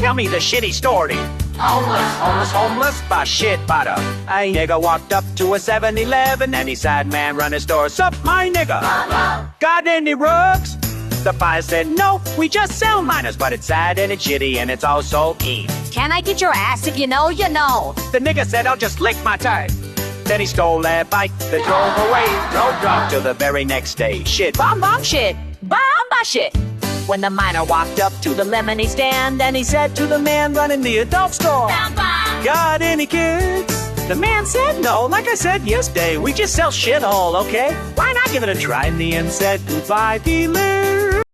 Tell me the shitty story. Homeless, by shit butter. A nigga walked up to a 7-Eleven and he said, man, run his store. Sup, my nigga? Got any rugs? The buyer said, no, we just sell miners, but it's sad and it's shitty and it's also eat. Can I get your ass if you know, you know? The nigga said, I'll just lick my tie. Then he stole that bike that drove away. Road dog till the very next day. Shit, bomb shit, bomb shit. When the miner walked up to the lemonade stand and he said to the man running the adult store, got any kids? The man said no, like I said yesterday, we just sell shit all, okay? Why not give it a try? In the end said, goodbye, dealer.